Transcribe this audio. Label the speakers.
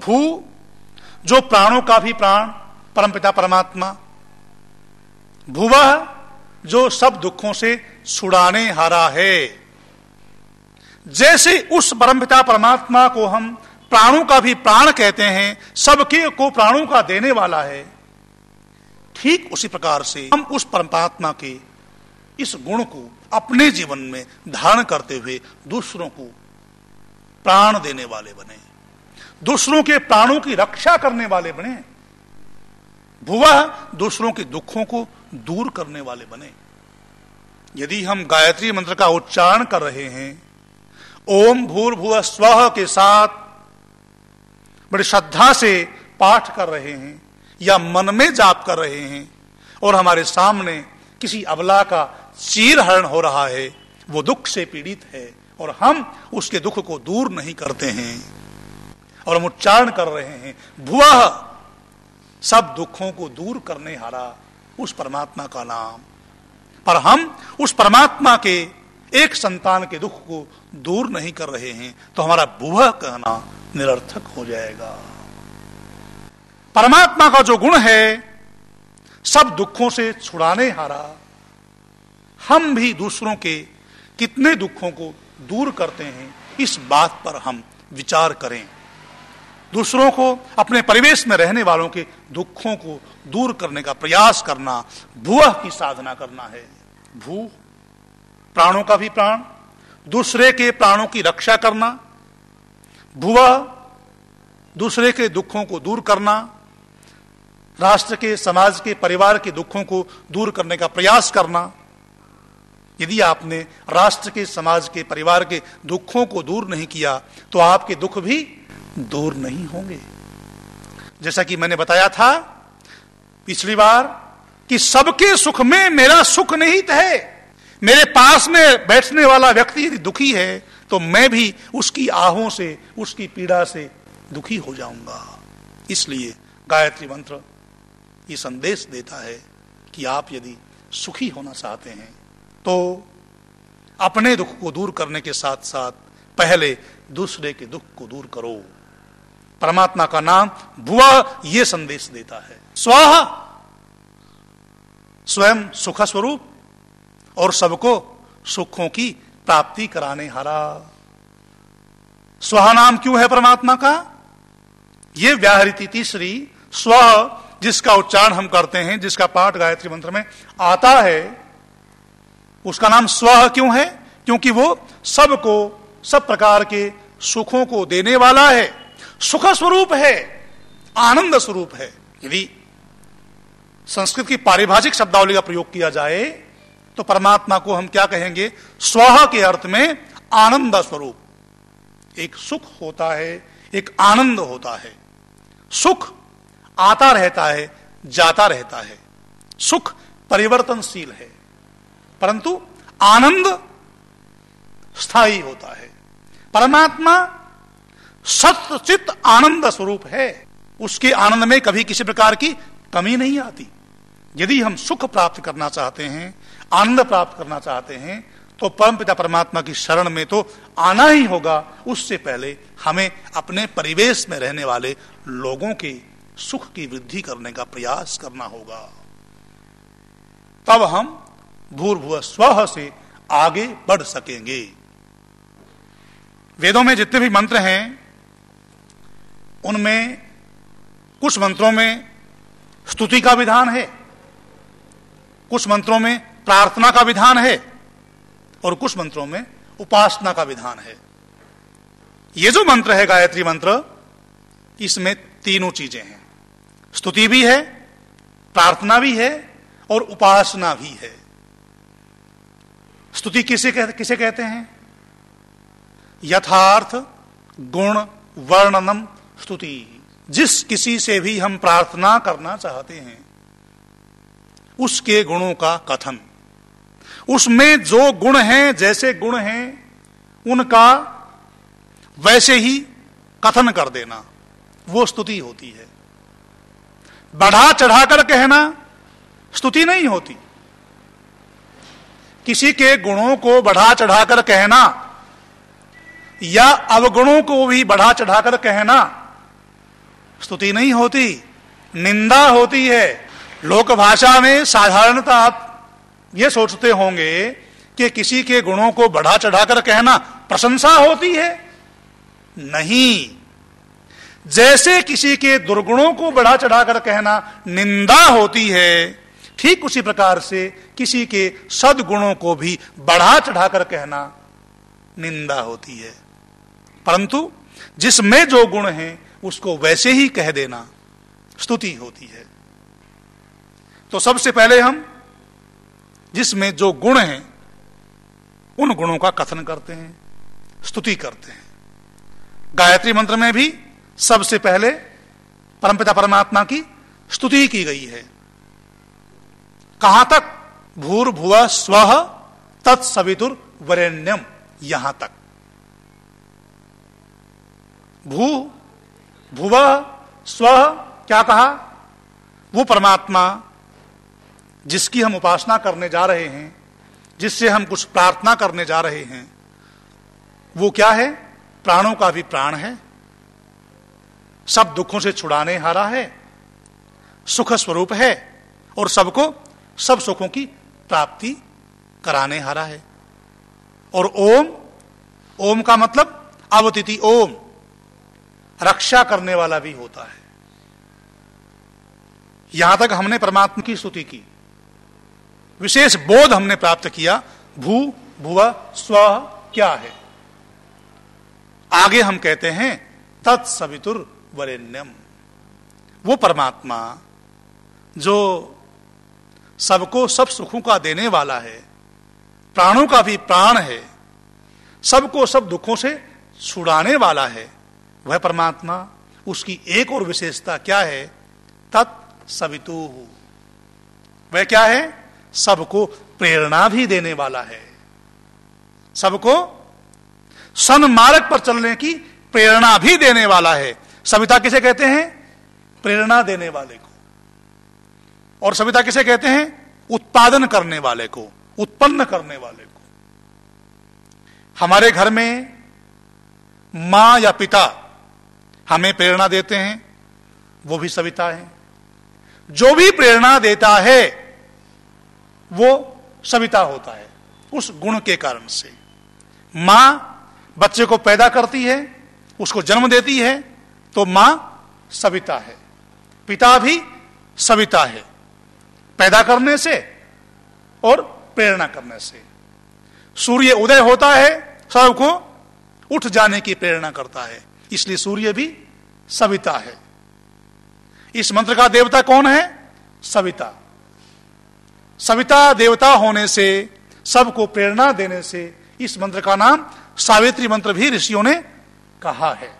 Speaker 1: भू, जो प्राणों का भी प्राण परमपिता परमात्मा। भुवः, जो सब दुखों से छुड़ाने हारा है। जैसे उस परमपिता परमात्मा को हम प्राणों का भी प्राण कहते हैं, सबके को प्राणों का देने वाला है, ठीक उसी प्रकार से हम उस परमात्मा के इस गुण को अपने जीवन में धारण करते हुए दूसरों को प्राण देने वाले बने, दूसरों के प्राणों की रक्षा करने वाले बने। भुवः, दूसरों के दुखों को दूर करने वाले बने। यदि हम गायत्री मंत्र का उच्चारण कर रहे हैं, ओम भूर्भुवः स्वः के साथ बड़ी श्रद्धा से पाठ कर रहे हैं या मन में जाप कर रहे हैं, और हमारे सामने किसी अबला का चीरहरण हो रहा है, वो दुख से पीड़ित है और हम उसके दुख को दूर नहीं करते हैं, और हम उच्चारण कर रहे हैं भुवः, सब दुखों को दूर करने हारा उस परमात्मा का नाम, पर हम उस परमात्मा के एक संतान के दुख को दूर नहीं कर रहे हैं, तो हमारा भुवः कहना निरर्थक हो जाएगा। परमात्मा का जो गुण है सब दुखों से छुड़ाने हारा, हम भी दूसरों के कितने दुखों को दूर करते हैं, इस बात पर हम विचार करें। दूसरों को, अपने परिवेश में रहने वालों के दुखों को दूर करने का प्रयास करना, भुवः की साधना करना है। भू, प्राणों का भी प्राण, दूसरे के प्राणों की रक्षा करना। भुवः, दूसरे के दुखों को दूर करना, राष्ट्र के, समाज के, परिवार के दुखों को दूर करने का प्रयास करना। यदि आपने राष्ट्र के, समाज के, परिवार के दुखों को दूर नहीं किया तो आपके दुख भी दूर नहीं होंगे। जैसा कि मैंने बताया था पिछली बार कि सबके सुख में मेरा सुख निहित है। मेरे पास में बैठने वाला व्यक्ति यदि दुखी है तो मैं भी उसकी आहों से, उसकी पीड़ा से दुखी हो जाऊंगा। इसलिए गायत्री मंत्र ये संदेश देता है कि आप यदि सुखी होना चाहते हैं तो अपने दुख को दूर करने के साथ साथ पहले दूसरे के दुख को दूर करो। परमात्मा का नाम भुवः ये संदेश देता है। स्वः, स्वयं सुख स्वरूप और सबको सुखों की प्राप्ति कराने हारा। स्वः नाम क्यों है परमात्मा का? ये व्याहृति तीसरी स्वः जिसका उच्चारण हम करते हैं, जिसका पाठ गायत्री मंत्र में आता है, उसका नाम स्वः क्यों है? क्योंकि वो सबको, सब प्रकार के सुखों को देने वाला है, सुख स्वरूप है, आनंद स्वरूप है। यदि संस्कृत की पारिभाषिक शब्दावली का प्रयोग किया जाए तो परमात्मा को हम क्या कहेंगे? स्वः के अर्थ में आनंद स्वरूप। एक सुख होता है, एक आनंद होता है। सुख आता रहता है, जाता रहता है, सुख परिवर्तनशील है, परंतु आनंद स्थायी होता है। परमात्मा सत्य चित्त आनंद स्वरूप है, उसके आनंद में कभी किसी प्रकार की कमी नहीं आती। यदि हम सुख प्राप्त करना चाहते हैं, आनंद प्राप्त करना चाहते हैं, तो परमपिता परमात्मा की शरण में तो आना ही होगा। उससे पहले हमें अपने परिवेश में रहने वाले लोगों के सुख की वृद्धि करने का प्रयास करना होगा, तब हम भूर्भुवः स्वः से आगे बढ़ सकेंगे। वेदों में जितने भी मंत्र हैं उनमें कुछ मंत्रों में स्तुति का विधान है, कुछ मंत्रों में प्रार्थना का विधान है और कुछ मंत्रों में उपासना का विधान है। ये जो मंत्र है गायत्री मंत्र, इसमें तीनों चीजें हैं, स्तुति भी है, प्रार्थना भी है और उपासना भी है। स्तुति किसे कहते हैं? यथार्थ गुण वर्णनम स्तुति। जिस किसी से भी हम प्रार्थना करना चाहते हैं उसके गुणों का कथन, उसमें जो गुण हैं, जैसे गुण हैं उनका वैसे ही कथन कर देना, वो स्तुति होती है। बढ़ा चढ़ाकर कहना स्तुति नहीं होती। किसी के गुणों को बढ़ा चढ़ाकर कहना या अवगुणों को भी बढ़ा चढ़ाकर कहना, स्तुति नहीं होती, निंदा होती है। लोक भाषा में साधारणतः आप ये सोचते होंगे कि किसी के गुणों को बढ़ा चढ़ाकर कहना प्रशंसा होती है। नहीं, जैसे किसी के दुर्गुणों को बढ़ा चढ़ाकर कहना निंदा होती है, ठीक उसी प्रकार से किसी के सद्गुणों को भी बढ़ा चढ़ाकर कहना निंदा होती है। परंतु जिसमें जो गुण है उसको वैसे ही कह देना स्तुति होती है। तो सबसे पहले हम जिसमें जो गुण हैं उन गुणों का कथन करते हैं, स्तुति करते हैं। गायत्री मंत्र में भी सबसे पहले परमपिता परमात्मा की स्तुति की गई है। कहां तक? भूर्भुवः स्वः तत्सवितुर्वरेण्यम, यहां तक। भू भुवः स्वः क्या कहा? वो परमात्मा जिसकी हम उपासना करने जा रहे हैं, जिससे हम कुछ प्रार्थना करने जा रहे हैं, वो क्या है? प्राणों का भी प्राण है, सब दुखों से छुड़ाने हारा है, सुख स्वरूप है और सबको सब सुखों की प्राप्ति कराने हारा है। और ओम, ओम का मतलब अवतिति ओम, रक्षा करने वाला भी होता है। यहां तक हमने परमात्मा की स्तुति की, विशेष बोध हमने प्राप्त किया। भू भुवः स्वः क्या है? आगे हम कहते हैं तत्सवितुर्वरेण्यम, वो परमात्मा जो सबको सब सुखों का देने वाला है, प्राणों का भी प्राण है, सबको सब दुखों से छुड़ाने वाला है, वह परमात्मा, उसकी एक और विशेषता क्या है? तत्सवितुः, वह क्या है? सबको प्रेरणा भी देने वाला है, सबको सन्मार्ग पर चलने की प्रेरणा भी देने वाला है। सविता किसे कहते हैं? प्रेरणा देने वाले को। और सविता किसे कहते हैं? उत्पादन करने वाले को, उत्पन्न करने वाले को। हमारे घर में मां या पिता हमें प्रेरणा देते हैं, वो भी सविता है। जो भी प्रेरणा देता है वो सविता होता है, उस गुण के कारण से। मां बच्चे को पैदा करती है, उसको जन्म देती है, तो मां सविता है। पिता भी सविता है, पैदा करने से और प्रेरणा करने से। सूर्य उदय होता है, सबको उठ जाने की प्रेरणा करता है, इसलिए सूर्य भी सविता है। इस मंत्र का देवता कौन है? सविता। सविता देवता होने से, सबको प्रेरणा देने से इस मंत्र का नाम सावित्री मंत्र भी ऋषियों ने कहा है।